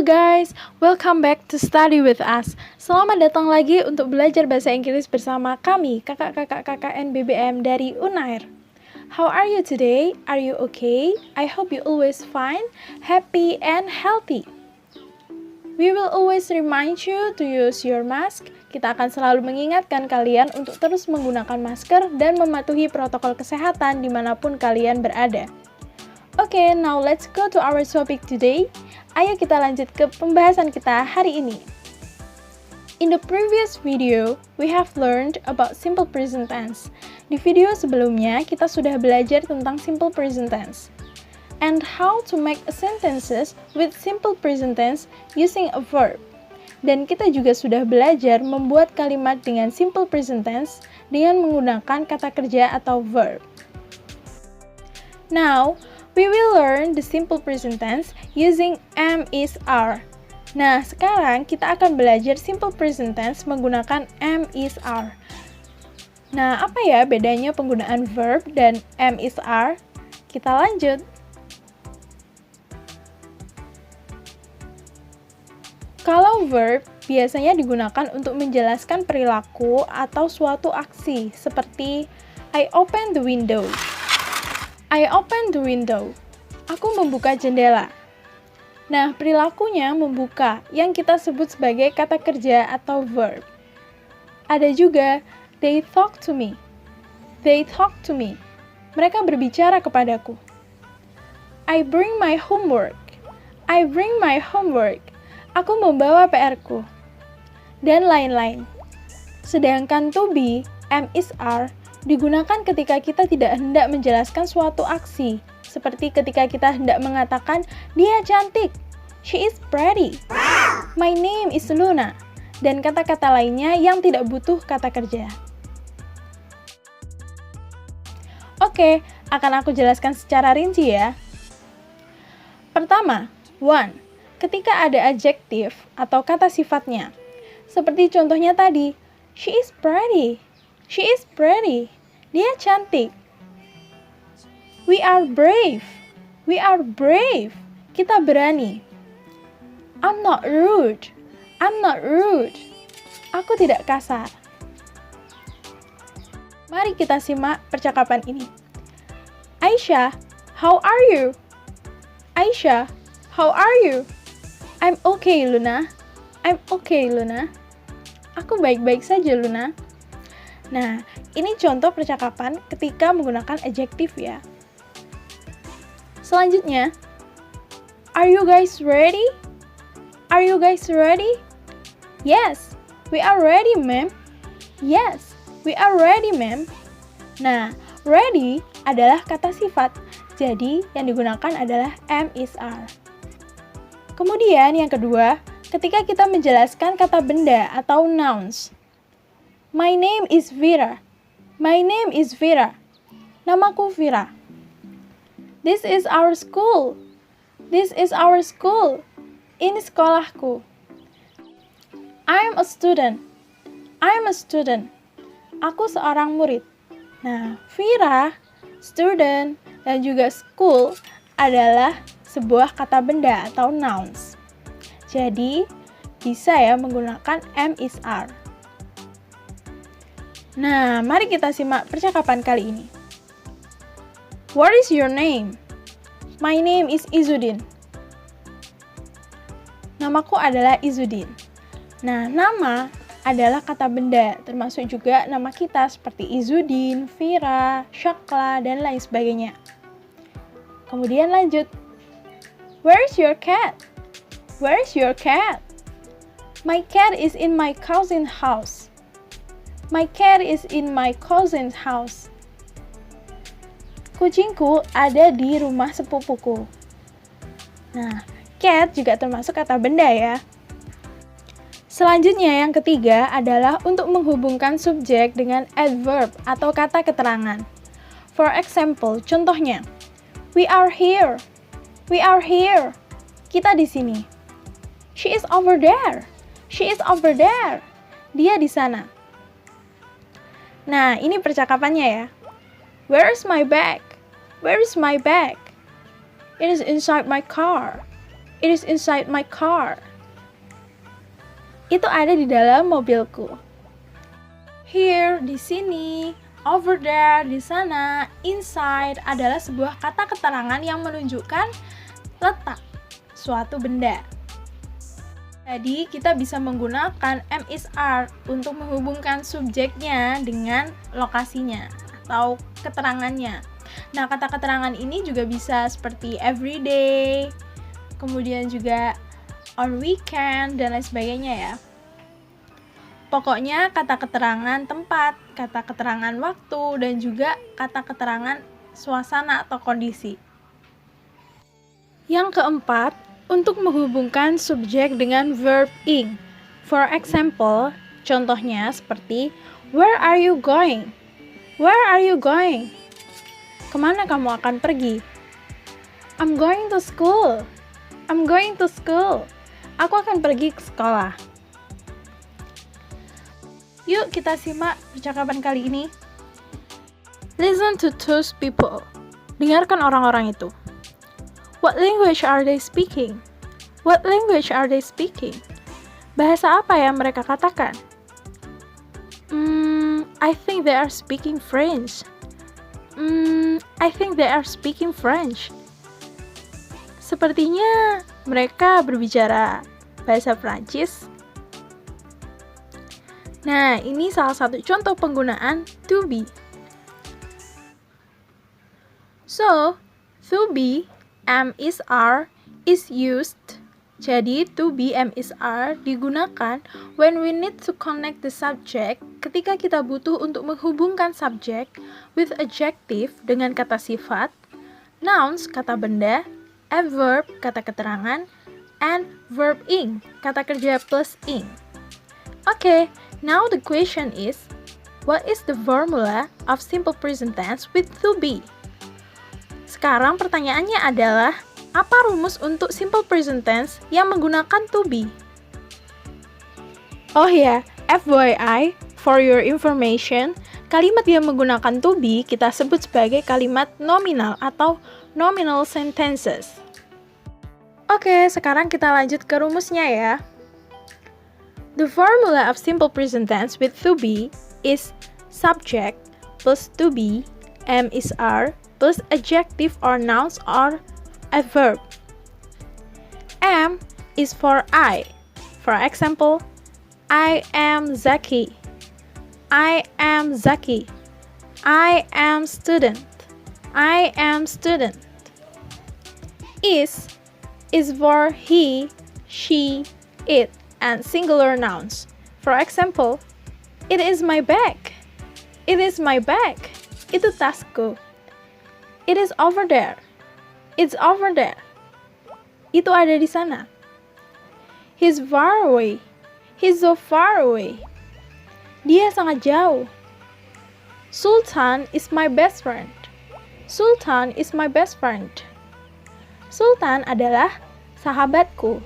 Halo guys, welcome back to Study with Us. Selamat datang lagi untuk belajar bahasa Inggris bersama kami, kakak-kakak KKN BBM dari Unair. How are you today? Are you okay? I hope you always fine, happy, and healthy. We will always remind you to use your mask. Kita akan selalu mengingatkan kalian untuk terus menggunakan masker dan mematuhi protokol kesehatan dimanapun kalian berada. Okay, now let's go to our topic today. Ayo kita lanjut ke pembahasan kita hari ini. In the previous video, we have learned about simple present tense. Di video sebelumnya, kita sudah belajar tentang simple present tense and how to make sentences with simple present tense using a verb. Dan kita juga sudah belajar membuat kalimat dengan simple present tense dengan menggunakan kata kerja atau verb. Now, we will learn the simple present tense using am, is, are. Nah, sekarang kita akan belajar simple present tense menggunakan am, is, are. Nah, apa ya bedanya penggunaan verb dan am, is, are? Kita lanjut. Kalau verb biasanya digunakan untuk menjelaskan perilaku atau suatu aksi, seperti I open the window. I open the window. Aku membuka jendela. Nah, perilakunya membuka yang kita sebut sebagai kata kerja atau verb. Ada juga they talk to me. They talk to me. Mereka berbicara kepadaku. I bring my homework. I bring my homework. Aku membawa PR-ku. Dan lain-lain. Sedangkan to be, am, is, are digunakan ketika kita tidak hendak menjelaskan suatu aksi, seperti ketika kita hendak mengatakan, dia cantik, she is pretty, my name is Luna, dan kata-kata lainnya yang tidak butuh kata kerja. Oke, akan aku jelaskan secara rinci ya. Pertama, one, ketika ada adjektif atau kata sifatnya, seperti contohnya tadi, she is pretty. She is pretty. Dia cantik. We are brave. We are brave. Kita berani. I'm not rude. I'm not rude. Aku tidak kasar. Mari kita simak percakapan ini. Aisyah, how are you? Aisyah, how are you? I'm okay, Luna. I'm okay, Luna. Aku baik-baik saja, Luna. Nah, ini contoh percakapan ketika menggunakan adjektif ya. Selanjutnya, are you guys ready? Are you guys ready? Yes, we are ready, ma'am. Yes, we are ready, ma'am. Nah, ready adalah kata sifat, jadi yang digunakan adalah am, is, are. Kemudian yang kedua, ketika kita menjelaskan kata benda atau nouns. My name is Vera. My name is Vera. Namaku Vera. This is our school. This is our school. Ini sekolahku. I'm a student. I'm a student. Aku seorang murid. Nah, Vera, student, dan juga school adalah sebuah kata benda atau nouns. Jadi, bisa ya menggunakan am, is, are. Nah, mari kita simak percakapan kali ini. What is your name? My name is Izudin. Namaku adalah Izudin. Nah, nama adalah kata benda, termasuk juga nama kita seperti Izudin, Vira, Syakla, dan lain sebagainya. Kemudian lanjut. Where's your cat? Where's your cat? My cat is in my cousin's house. My cat is in my cousin's house. Kucingku ada di rumah sepupuku. Nah, cat juga termasuk kata benda ya. Selanjutnya yang ketiga adalah untuk menghubungkan subjek dengan adverb atau kata keterangan. For example, contohnya, we are here. We are here. Kita di sini. She is over there. She is over there. Dia di sana. Nah, ini percakapannya ya. Where is my bag? Where is my bag? It is inside my car. It is inside my car. Itu ada di dalam mobilku. Here, di sini. Over there, di sana. Inside adalah sebuah kata keterangan yang menunjukkan letak suatu benda. Jadi, kita bisa menggunakan am is are untuk menghubungkan subjeknya dengan lokasinya atau keterangannya. Nah, kata keterangan ini juga bisa seperti everyday, kemudian juga on weekend, dan lain sebagainya ya. Pokoknya kata keterangan tempat, kata keterangan waktu, dan juga kata keterangan suasana atau kondisi. Yang keempat, untuk menghubungkan subjek dengan verb ing. For example, contohnya seperti where are you going? Where are you going? Kemana kamu akan pergi? I'm going to school. I'm going to school. Aku akan pergi ke sekolah. Yuk kita simak percakapan kali ini. Listen to those people. Dengarkan orang-orang itu. What language are they speaking? What language are they speaking? Bahasa apa yang mereka katakan? I think they are speaking French. I think they are speaking French. Sepertinya mereka berbicara bahasa Prancis. Nah, ini salah satu contoh penggunaan to be. So, to be, am is are, is used. Jadi, to be, am is are digunakan when we need to connect the subject, ketika kita butuh untuk menghubungkan subjek with adjective dengan kata sifat, nouns, kata benda, adverb, kata keterangan, and verb ing, kata kerja plus ing. Okay, now the question is, what is the formula of simple present tense with to be? Sekarang pertanyaannya adalah, apa rumus untuk simple present tense yang menggunakan to be? Oh ya, FYI, for your information, kalimat yang menggunakan to be kita sebut sebagai kalimat nominal atau nominal sentences. Oke, sekarang kita lanjut ke rumusnya ya. The formula of simple present tense with to be is subject plus to be, am is are, plus adjective or nouns or adverb. Am is for I. For example, I am Zaki. I am Zaki. I am student. I am student. Is for he, she, it, and singular nouns. For example, it is my bag. It is my bag. Itu tasku. It is over there. It's over there. Itu ada di sana. He's far away. He's so far away. Dia sangat jauh. Sultan is my best friend. Sultan is my best friend. Sultan adalah sahabatku.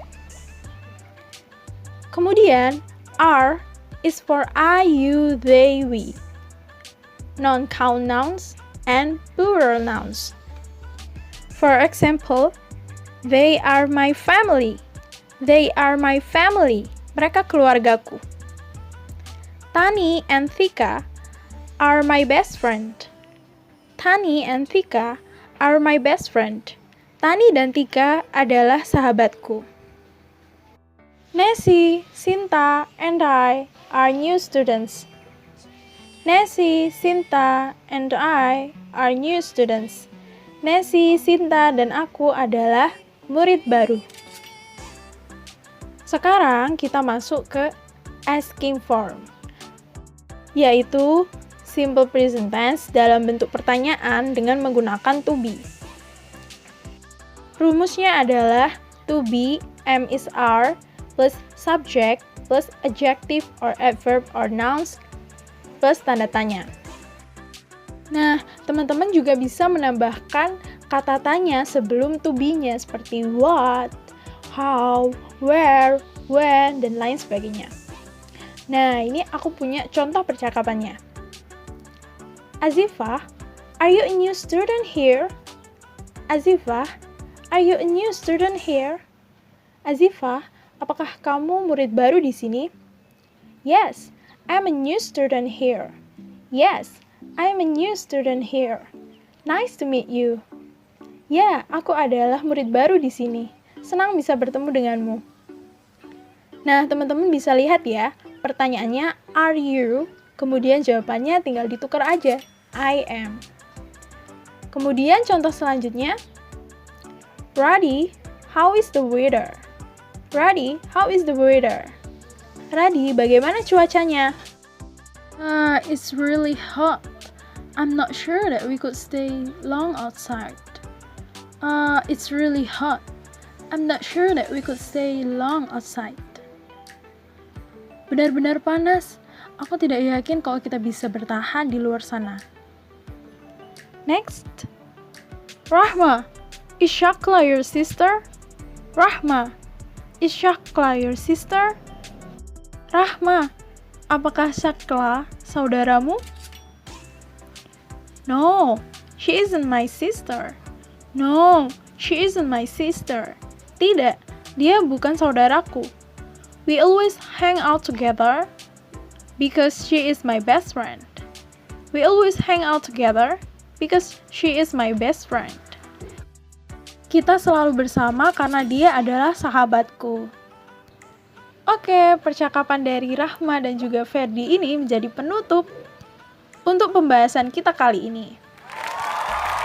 Kemudian, are is for I, you, they, we. Non-count nouns and plural nouns. For example, they are my family. They are my family. Mereka keluargaku. Tani and Thika are my best friend. Tani and Thika are my best friend. Tani dan Tika adalah sahabatku. Nessie, Sinta, and I are new students. Nessie, Sinta, and I are new students. Nessie, Sinta, dan aku adalah murid baru. Sekarang kita masuk ke asking form, yaitu simple present tense dalam bentuk pertanyaan dengan menggunakan to be. Rumusnya adalah to be, am is are, plus subject, plus adjective or adverb or nouns, plus tanda tanya. Nah, teman-teman juga bisa menambahkan kata tanya sebelum to be-nya seperti what, how, where, when, dan lain sebagainya. Nah, ini aku punya contoh percakapannya. Azifah, are you a new student here? Azifah, are you a new student here? Azifah, apakah kamu murid baru di sini? Yes, I'm a new student here. Yes, I'm a new student here. Nice to meet you. Ya, aku adalah murid baru di sini. Senang bisa bertemu denganmu. Nah, teman-teman bisa lihat ya, pertanyaannya are you, kemudian jawabannya tinggal ditukar aja, I am. Kemudian contoh selanjutnya, Radi, how is the weather? Radi, how is the weather? Radi, bagaimana cuacanya? It's really hot. I'm not sure that we could stay long outside. It's really hot. I'm not sure that we could stay long outside. Benar-benar panas. Aku tidak yakin kalau kita bisa bertahan di luar sana. Next. Rahma, is Shakla your sister? Rahma, is Shakla your sister? Rahma, apakah Shakla saudaramu? No, she isn't my sister. No, she isn't my sister. Tidak, dia bukan saudaraku. We always hang out together because she is my best friend. We always hang out together because she is my best friend. Kita selalu bersama karena dia adalah sahabatku. Oke, percakapan dari Rahma dan juga Ferdi ini menjadi penutup untuk pembahasan kita kali ini.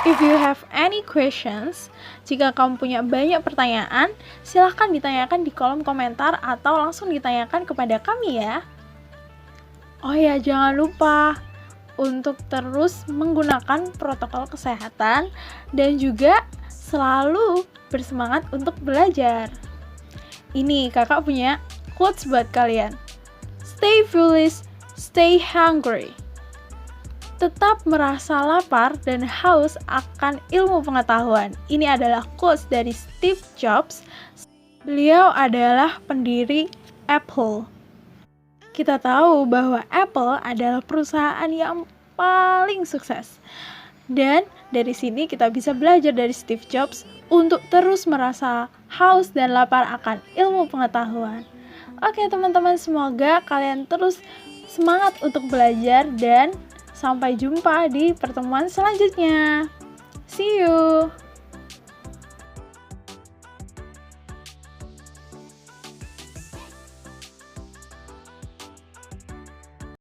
If you have any questions, jika kamu punya banyak pertanyaan, silahkan ditanyakan di kolom komentar atau langsung ditanyakan kepada kami ya. Oh ya, jangan lupa untuk terus menggunakan protokol kesehatan dan juga selalu bersemangat untuk belajar. Ini kakak punya quotes buat kalian. Stay foolish, stay hungry. Tetap merasa lapar dan haus akan ilmu pengetahuan. Ini adalah quotes dari Steve Jobs. Beliau adalah pendiri Apple. Kita tahu bahwa Apple adalah perusahaan yang paling sukses. Dan dari sini kita bisa belajar dari Steve Jobs untuk terus merasa haus dan lapar akan ilmu pengetahuan. Oke teman-teman, semoga kalian terus semangat untuk belajar dan sampai jumpa di pertemuan selanjutnya. See you!